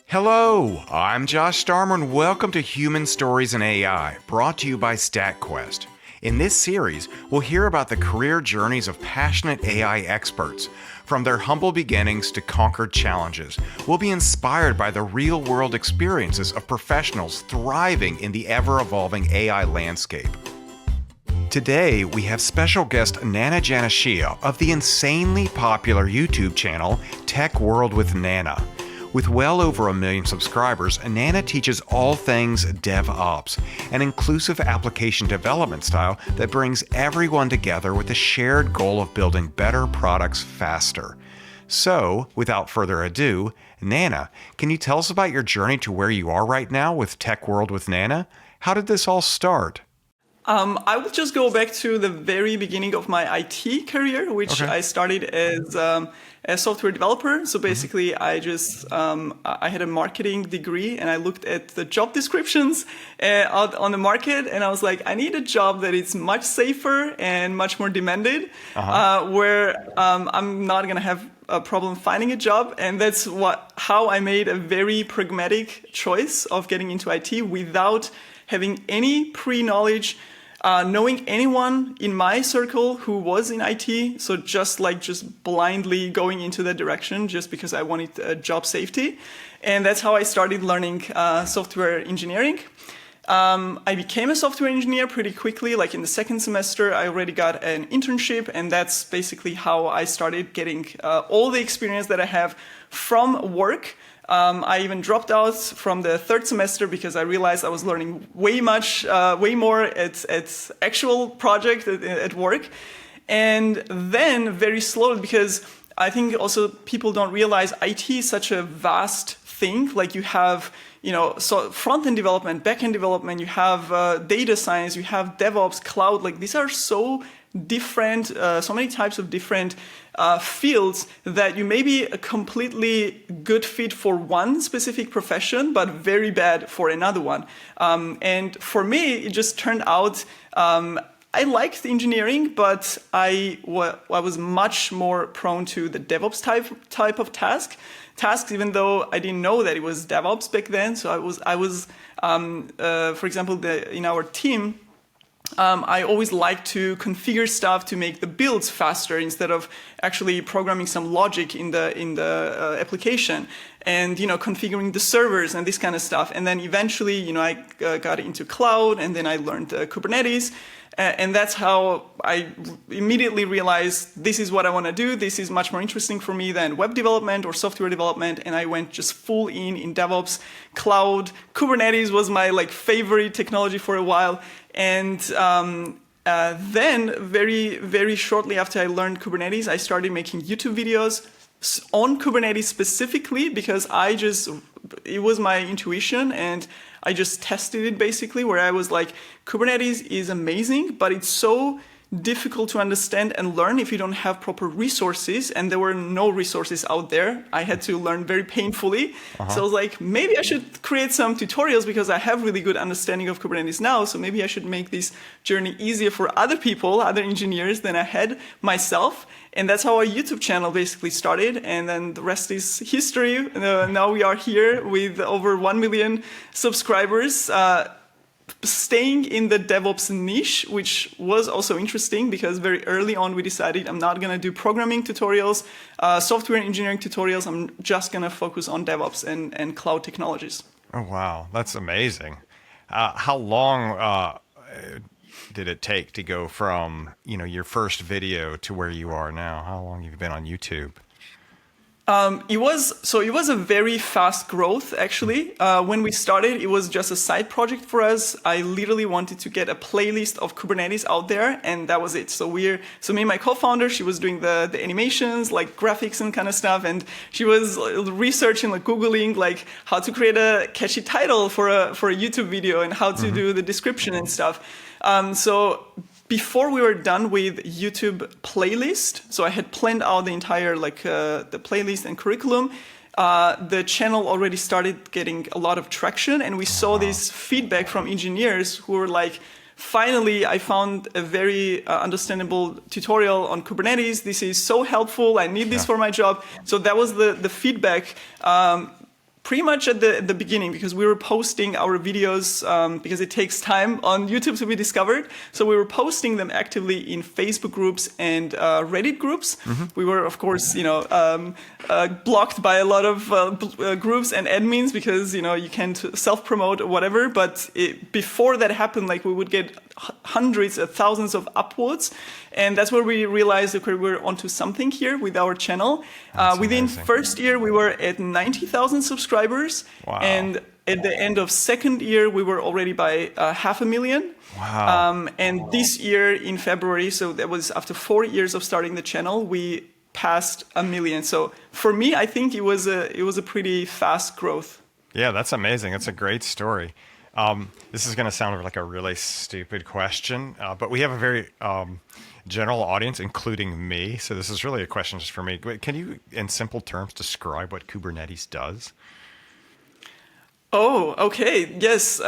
Hello, I'm Josh Starmer and welcome to Human Stories in AI, brought to you by StatQuest. In this series, we'll hear about the career journeys of passionate AI experts. From their humble beginnings to conquered challenges, we'll be inspired by the real-world experiences of professionals thriving in the ever-evolving AI landscape. Today, we have special guest Nana Janossia of the insanely popular YouTube channel Tech World with Nana. With well over 1 million subscribers, Nana teaches all things DevOps, an inclusive application development style that brings everyone together with the shared goal of building better products faster. So, without further ado, Nana, can you tell us about your journey to where you are right now with Tech World with Nana? How did this all start? I will just go back to the very beginning of my IT career, which I started as a software developer. So basically, I had a marketing degree, and I looked at the job descriptions out on the market, and I was like, I need a job that is much safer and much more demanded, where I'm not going to have a problem finding a job. And that's how I made a very pragmatic choice of getting into IT without having any pre-knowledge, knowing anyone in my circle who was in IT, so just blindly going into that direction just because I wanted job safety. And that's how I started learning software engineering. I became a software engineer pretty quickly. Like in the second semester, I already got an internship, and that's basically how I started getting all the experience that I have from work. I even dropped out from the third semester because I realized I was learning way more at actual project at work. And then very slowly, because I think also people don't realize IT is such a vast thing. Like you have, so front-end development, back-end development, you have data science, you have DevOps, cloud. Like these are so different, so many types of different fields that you may be a completely good fit for one specific profession, but very bad for another one. And for me, it just turned out I liked engineering, but I was much more prone to the DevOps type of tasks, even though I didn't know that it was DevOps back then. So I was for example, in our team, I always like to configure stuff to make the builds faster instead of actually programming some logic in the application, and configuring the servers and this kind of stuff. And then eventually, I got into cloud, and then I learned Kubernetes, and that's how I immediately realized this is what I want to do. This is much more interesting for me than web development or software development, and I went just full in DevOps, cloud. Kubernetes was my favorite technology for a while. And then very, very shortly after I learned Kubernetes, I started making YouTube videos on Kubernetes specifically because it was my intuition, and I just tested it basically, where I was like, Kubernetes is amazing, but it's so difficult to understand and learn if you don't have proper resources, and there were no resources out there. I had to learn very painfully. So I was like, maybe I should create some tutorials because I have really good understanding of Kubernetes now, so maybe I should make this journey easier for other people, other engineers than I had myself. And that's how our YouTube channel basically started, and then the rest is history. Now we are here with over 1 million subscribers, staying in the DevOps niche, which was also interesting because very early on we decided I'm not going to do programming tutorials, software engineering tutorials. I'm just going to focus on DevOps and cloud technologies. Oh, wow. That's amazing. How long did it take to go from, your first video to where you are now? How long have you been on YouTube? It was a very fast growth, actually. When we started, it was just a side project for us. I literally wanted to get a playlist of Kubernetes out there, and that was it. So me and my co-founder, she was doing the animations, like graphics and kind of stuff, and she was researching, Googling, how to create a catchy title for a YouTube video and how to do the description and stuff. So before we were done with YouTube playlist, so I had planned out the entire the playlist and curriculum, the channel already started getting a lot of traction, and we saw this feedback from engineers who were like, finally, I found a very understandable tutorial on Kubernetes. This is so helpful. I need this for my job. So that was the feedback pretty much at the beginning, because we were posting our videos because it takes time on YouTube to be discovered. So we were posting them actively in Facebook groups and Reddit groups. We were, of course, blocked by a lot of groups and admins because you can't self-promote or whatever. But before that happened, like we would get hundreds of thousands of upvotes, and that's where we realized that we were onto something here with our channel. Within amazing. first year, we were at 90,000 subscribers, Wow. and at the end of second year, we were already by 500,000. Wow. And this year in February, so that was after 4 years of starting the channel, we passed 1 million. So for me, I think it was a pretty fast growth. Yeah, that's amazing. That's a great story. This is going to sound like a really stupid question, but we have a very general audience, including me. So this is really a question just for me. Can you, in simple terms, describe what Kubernetes does? Oh, okay. Yes.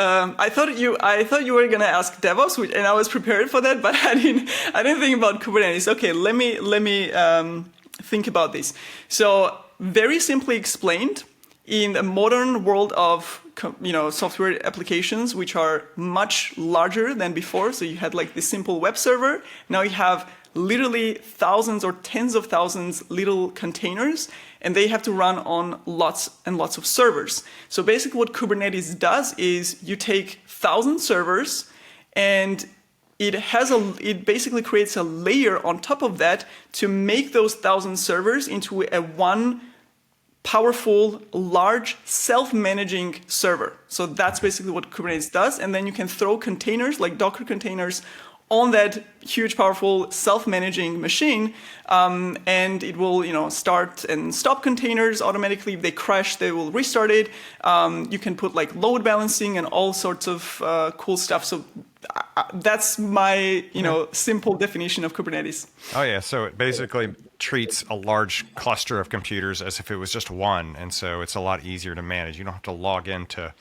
I thought you were gonna ask DevOps, and I was prepared for that, but I didn't think about Kubernetes. Okay, let me think about this. So, very simply explained, in a modern world of software applications, which are much larger than before. So you had like this simple web server. Now you have literally thousands or tens of thousands little containers, and they have to run on lots and lots of servers. So basically what Kubernetes does is you take 1,000 servers, and it basically creates a layer on top of that to make those 1,000 servers into a one powerful, large, self-managing server. So that's basically what Kubernetes does. And then you can throw containers like Docker containers on that huge, powerful, self-managing machine, and it will, start and stop containers automatically. If they crash, they will restart it. You can put like load balancing and all sorts of cool stuff. So that's my, simple definition of Kubernetes. Oh yeah, so it basically treats a large cluster of computers as if it was just one, and so it's a lot easier to manage. You don't have to log into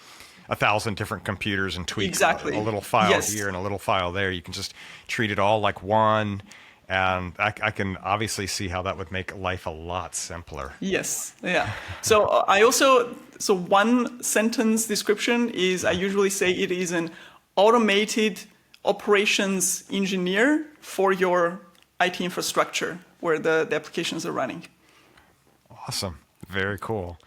1,000 different computers and tweak Exactly. a little file Yes. here and a little file there. You can just treat it all like one, and I can obviously see how that would make life a lot simpler. Yes, yeah. So so one sentence description is, I usually say it is an automated operations engineer for your IT infrastructure where the applications are running. Awesome. Very cool.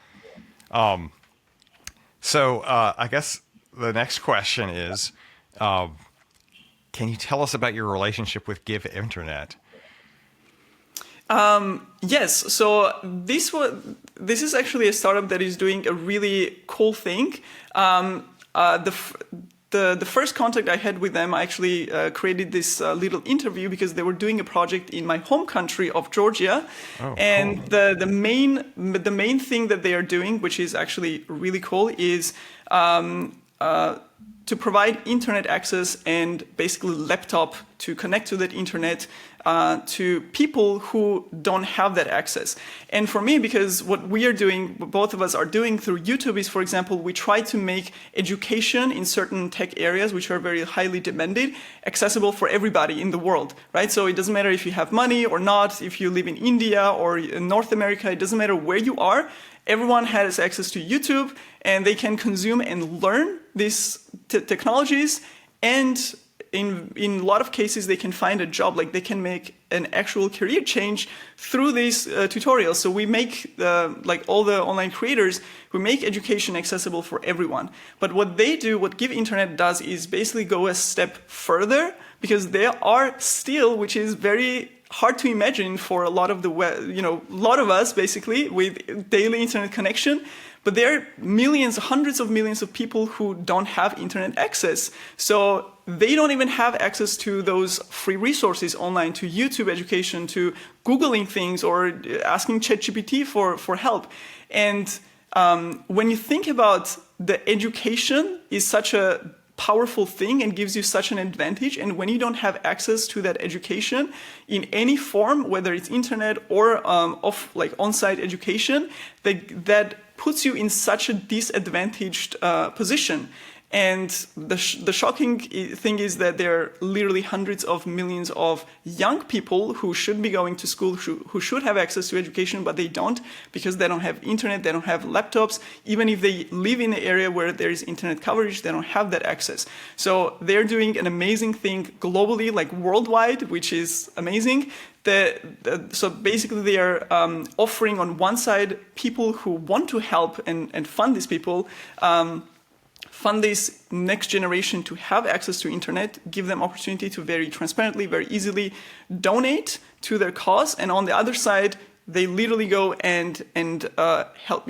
So I guess the next question is, can you tell us about your relationship with Give Internet? Yes. So this is actually a startup that is doing a really cool thing. The first contact I had with them, I actually created this little interview because they were doing a project in my home country of Georgia, and cool. the main thing that they are doing, which is actually really cool, is to provide internet access and basically laptop to connect to that internet to people who don't have that access. And for me, because what we are doing, what both of us are doing through YouTube is, for example, we try to make education in certain tech areas, which are very highly demanded, accessible for everybody in the world, right? So it doesn't matter if you have money or not, if you live in India or in North America, it doesn't matter where you are. Everyone has access to YouTube, and they can consume and learn these technologies, and in a lot of cases, they can find a job, like they can make an actual career change through these tutorials. So we make, like all the online creators, we make education accessible for everyone. But what they do, what Give Internet does, is basically go a step further, because there are still, which is very hard to imagine for a lot of lot of us basically with daily internet connection, but there are millions, hundreds of millions of people who don't have internet access. So they don't even have access to those free resources online, to YouTube education, to Googling things or asking ChatGPT for help. And when you think about the education is such a powerful thing and gives you such an advantage, and when you don't have access to that education in any form, whether it's internet or on-site education, that puts you in such a disadvantaged position. And the shocking thing is that there are literally hundreds of millions of young people who should be going to school, who should have access to education, but they don't because they don't have internet, they don't have laptops. Even if they live in an area where there is internet coverage, they don't have that access. So they're doing an amazing thing globally, like worldwide, which is amazing. So basically they are offering on one side people who want to help and fund these people, fund this next generation to have access to internet, give them opportunity to very transparently, very easily donate to their cause. And on the other side, they literally go and help,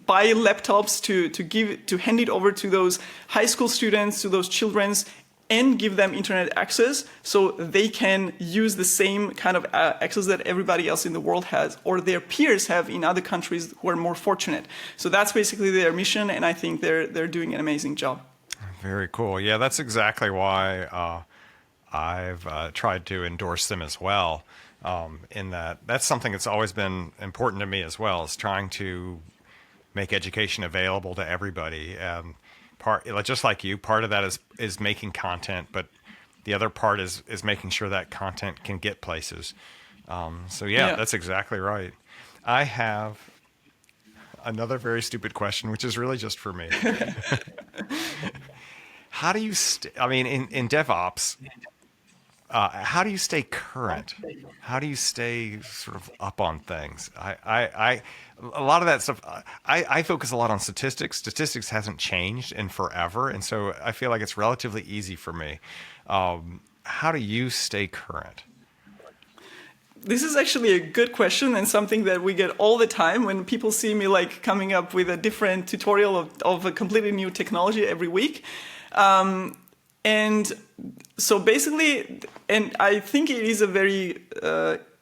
buy laptops to hand it over to those high school students, to those children's, and give them internet access so they can use the same kind of access that everybody else in the world has or their peers have in other countries who are more fortunate. So that's basically their mission, and I think they're doing an amazing job. Very cool. Yeah, that's exactly why I've tried to endorse them as well. In that's something that's always been important to me as well, is trying to make education available to everybody. Just like you, part of that is making content, but the other part is making sure that content can get places. Yeah, that's exactly right. I have another very stupid question, which is really just for me. How do you in DevOps, how do you stay current? How do you stay sort of up on things? A lot of that stuff, I focus a lot on statistics. Statistics hasn't changed in forever, and so I feel like it's relatively easy for me. How do you stay current? This is actually a good question and something that we get all the time when people see me like coming up with a different tutorial of a completely new technology every week. And so basically, and I think it is a very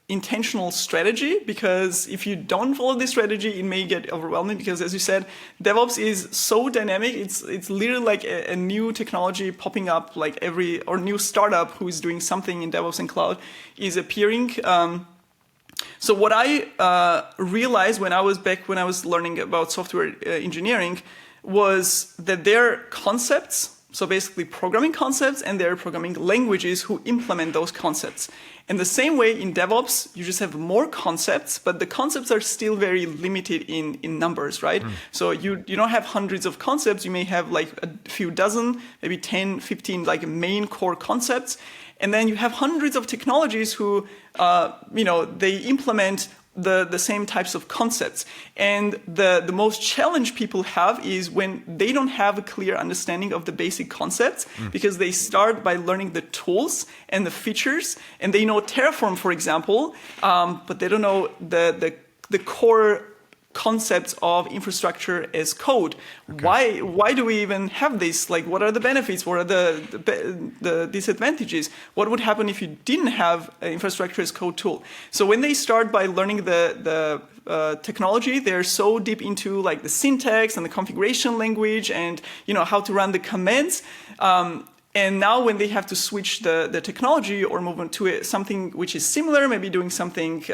intentional strategy, because if you don't follow this strategy, it may get overwhelming, because as you said, DevOps is so dynamic. It's literally like a new technology popping up, like or new startup who is doing something in DevOps and cloud is appearing. So what I realized when I was learning about software engineering was that there are concepts, so basically programming concepts, and there are programming languages who implement those concepts. And the same way in DevOps, you just have more concepts, but the concepts are still very limited in numbers, right? So you don't have hundreds of concepts. You may have like a few dozen, maybe 10, 15 like main core concepts. And then you have hundreds of technologies who, they implement the same types of concepts. And the most challenge people have is when they don't have a clear understanding of the basic concepts, because they start by learning the tools and the features, and they know Terraform, for example, but they don't know the core concepts of infrastructure as code. Okay. Why do we even have this? Like, what are the benefits? What are the disadvantages? What would happen if you didn't have an infrastructure as code tool? So when they start by learning the technology, they're so deep into like the syntax and the configuration language and how to run the commands. And now when they have to switch the technology or move on to something which is similar, maybe doing something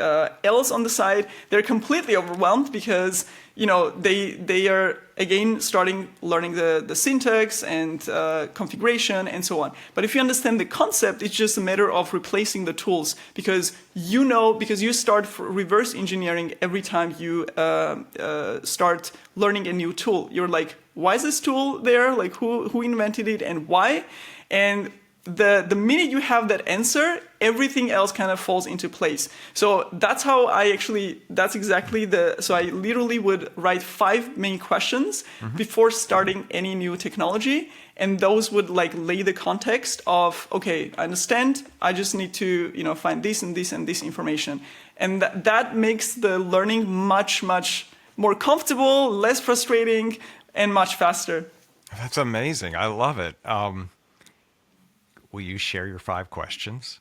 else on the side, they're completely overwhelmed, because they are again starting learning the syntax and configuration and so on. But if you understand the concept, it's just a matter of replacing the tools, because you start reverse engineering every time you start learning a new tool. You're like, why is this tool there? Like, who invented it and why? And the minute you have that answer, everything else kind of falls into place. So that's how so I literally would write 5 main questions before starting any new technology. And those would like lay the context of, okay, I understand, I just need to, find this and this and this information. And that makes the learning much, much more comfortable, less frustrating, and much faster. That's amazing. I love it. Will you share your 5 questions?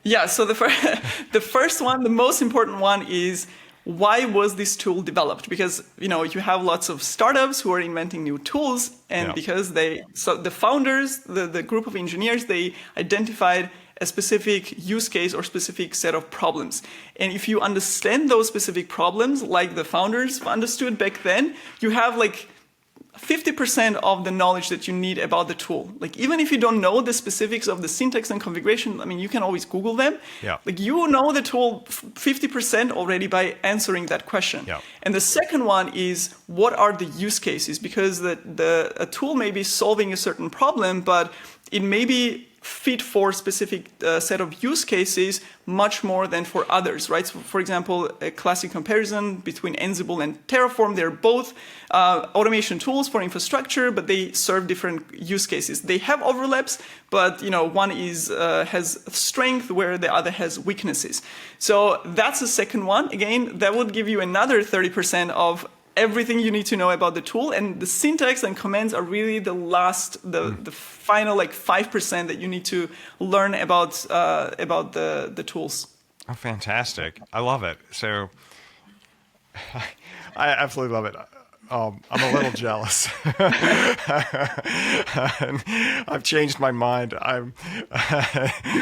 Yeah, so the first one, the most important one is, why was this tool developed? Because, you have lots of startups who are inventing new tools, and because the founders, the group of engineers, they identified a specific use case or specific set of problems. And if you understand those specific problems, like the founders understood back then, you have like 50% of the knowledge that you need about the tool. Like even if you don't know the specifics of the syntax and configuration, I mean, you can always Google them. Yeah. Like you know the tool 50% already by answering that question. Yeah. And the second one is what are the use cases? Because a tool may be solving a certain problem, but it may be fit for specific set of use cases much more than for others, right? So for example, a classic comparison between Ansible and Terraform, they're both automation tools for infrastructure, but they serve different use cases. They have overlaps, but one has strength where the other has weaknesses. So that's the second one. Again, that would give you another 30% of everything you need to know about the tool, and the syntax and commands are really the final 5% that you need to learn about the tools. Oh, fantastic! I love it. So, I absolutely love it. I'm a little jealous. I've changed my mind. You're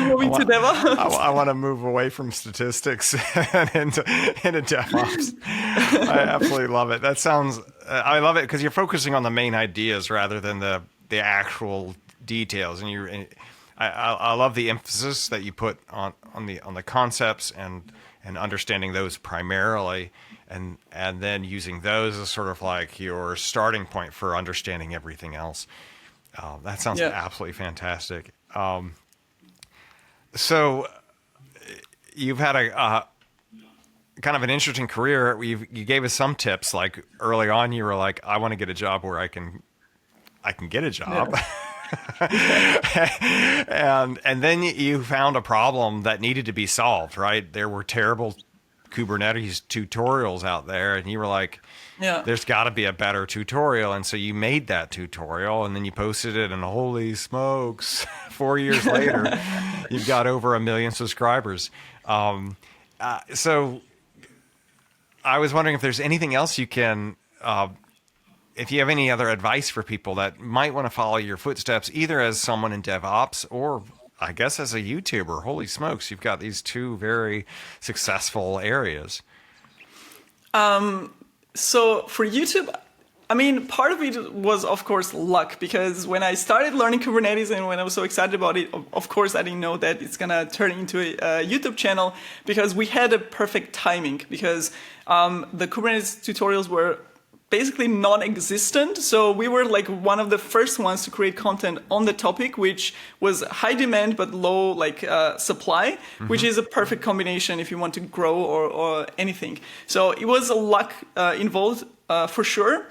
moving to DevOps? I want to move away from statistics and into DevOps. I absolutely love it. I love it because you're focusing on the main ideas rather than the actual details. And I love the emphasis that you put on the concepts and understanding those primarily. And then using those as sort of like your starting point for understanding everything else. That sounds absolutely fantastic. So you've had a kind of an interesting career. You gave us some tips. Like early on, you were like, "I want to get a job where I can get a job." Yeah. and then you found a problem that needed to be solved. Right? There were terrible Kubernetes tutorials out there, and you were like, there's got to be a better tutorial. And so you made that tutorial, and then you posted it, and holy smokes, 4 years later, you've got over 1 million subscribers. So I was wondering if there's anything else you can, if you have any other advice for people that might want to follow your footsteps, either as someone in DevOps or I guess as a YouTuber. Holy smokes, you've got these two very successful areas. So for YouTube, I mean, part of it was, of course, luck, because when I started learning Kubernetes and when I was so excited about it, of course, I didn't know that it's going to turn into a YouTube channel, because we had a perfect timing, because the Kubernetes tutorials were basically non-existent. So we were like one of the first ones to create content on the topic, which was high demand but low supply, which is a perfect combination if you want to grow or anything. So it was a luck involved for sure.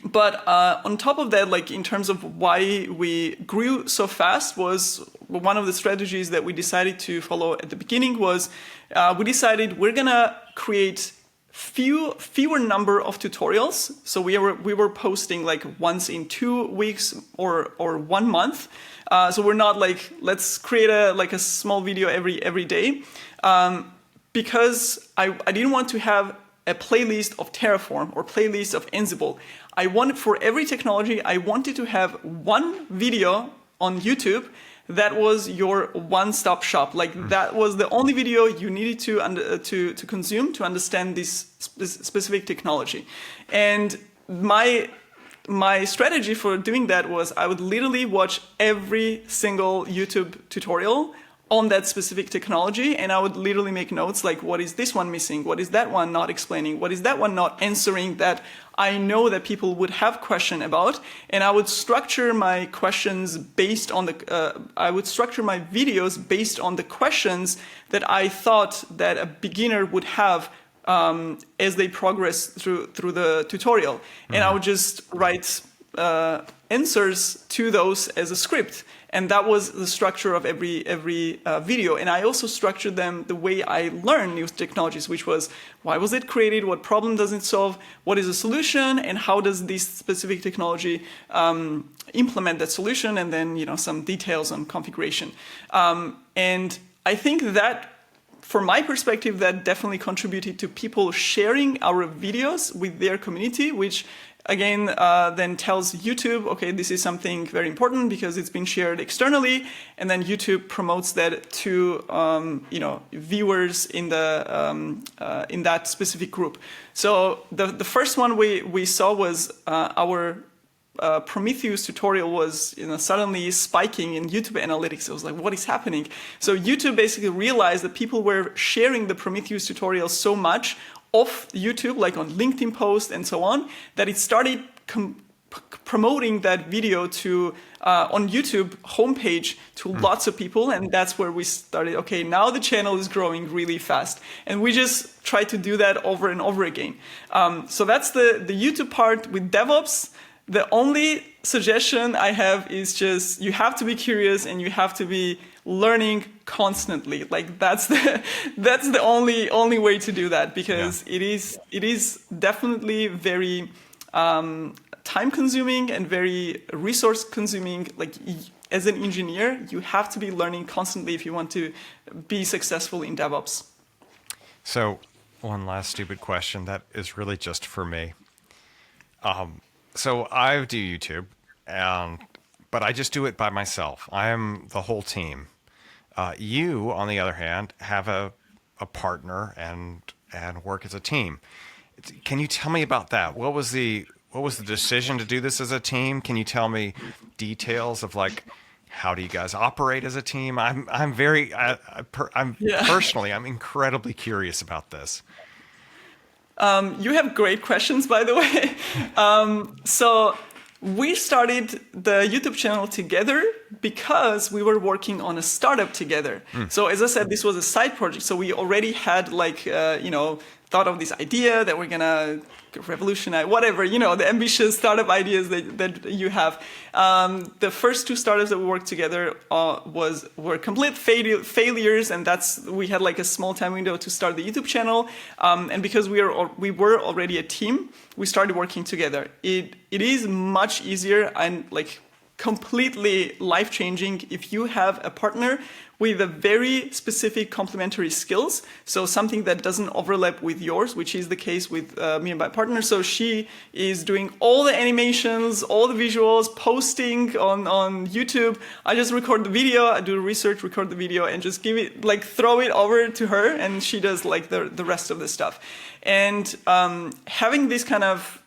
But on top of that, like in terms of why we grew so fast, was one of the strategies that we decided to follow at the beginning was we decided we're gonna create fewer number of tutorials. So we were posting like once in 2 weeks or 1 month. So we're not like, let's create a small video every day, because I didn't want to have a playlist of Terraform or playlist of Ansible. I wanted, for every technology, I wanted to have one video on YouTube that was your one-stop shop. Like that was the only video you needed to consume to understand this specific technology. And my strategy for doing that was I would literally watch every single YouTube tutorial on that specific technology, and I would literally make notes like, what is this one missing? What is that one not explaining? What is that one not answering that I know that people would have question about? And I would structure my questions based on I would structure my videos based on the questions that I thought that a beginner would have as they progress through the tutorial. And I would just write answers to those as a script. And that was the structure of every video. And I also structured them the way I learn new technologies, which was, why was it created? What problem does it solve? What is the solution? And how does this specific technology implement that solution? And then, some details on configuration. And I think that from my perspective, that definitely contributed to people sharing our videos with their community, which again then tells YouTube, okay, this is something very important because it's been shared externally, and then YouTube promotes that to viewers in in that specific group. So the first one we saw was our Prometheus tutorial was suddenly spiking in YouTube analytics. It was like, what is happening? So YouTube basically realized that people were sharing the Prometheus tutorial so much off YouTube, like on LinkedIn posts and so on, that it started promoting that video to on YouTube homepage to lots of people, and that's where we started. Okay, now the channel is growing really fast, and we just try to do that over and over again. So that's the YouTube part with DevOps. The only suggestion I have is just you have to be curious and you have to be learning constantly. Like that's the only way to do that, because it is definitely very time consuming and very resource consuming. Like as an engineer, you have to be learning constantly if you want to be successful in DevOps. So one last stupid question that is really just for me. So I do YouTube, but I just do it by myself. I am the whole team. You, on the other hand, have a partner and work as a team. Can you tell me about that? What was the decision to do this as a team? Can you tell me details of like how do you guys operate as a team? Personally, I'm incredibly curious about this. You have great questions, by the way. So we started the YouTube channel together because we were working on a startup together. So as I said, this was a side project. So we already had thought of this idea that we're gonna revolutionize, whatever, the ambitious startup ideas that you have. The first two startups that we worked together were complete failures, and we had like a small time window to start the YouTube channel. And because we were already a team, we started working together. It is much easier and like completely life-changing if you have a partner with a very specific complementary skills. So something that doesn't overlap with yours, which is the case with me and my partner. So she is doing all the animations, all the visuals, posting on YouTube. I just record the video, I do research, record the video, and just throw it over to her, and she does like the rest of the stuff. And having this kind of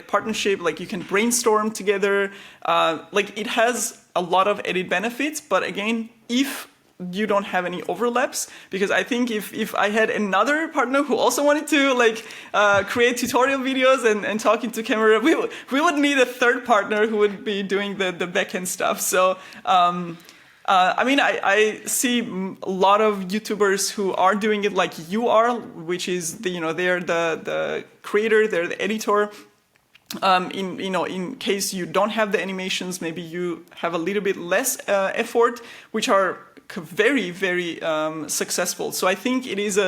partnership, like you can brainstorm together, it has a lot of added benefits, but again, if you don't have any overlaps, because I think if I had another partner who also wanted to create tutorial videos and talk into camera, we would need a third partner who would be doing the backend stuff. So I see a lot of YouTubers who are doing it like you are, which is they're the creator, they're the editor. In case you don't have the animations, maybe you have a little bit less effort, which are very, very successful. So I think it is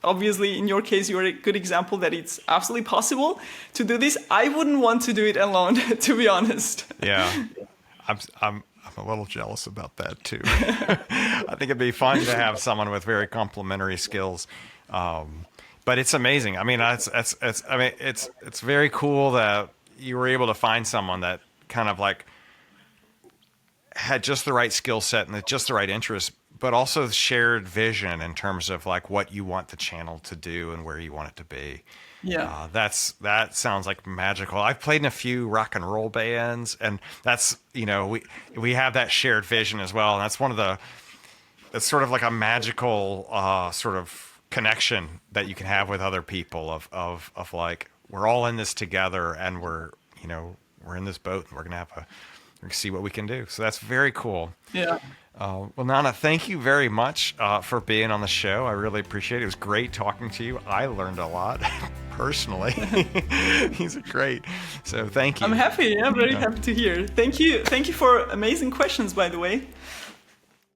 obviously in your case, you're a good example that it's absolutely possible to do this. I wouldn't want to do it alone, to be honest. Yeah, I'm a little jealous about that too. I think it'd be fun to have someone with very complementary skills. But it's amazing. I mean, it's very cool that you were able to find someone that kind of like had just the right skill set and just the right interest, but also shared vision in terms of like what you want the channel to do and where you want it to be. Yeah, that sounds like magical. I've played in a few rock and roll bands, and that's we have that shared vision as well. And it's sort of like a magical sort of connection that you can have with other people of like, we're all in this together, and we're in this boat, and we're gonna see what we can do. So that's very cool. Yeah. Well, Nana, thank you very much for being on the show. I really appreciate it. It was great talking to you. I learned a lot personally. These are great. So thank you. I'm happy. I'm very happy to hear. Thank you for amazing questions, by the way.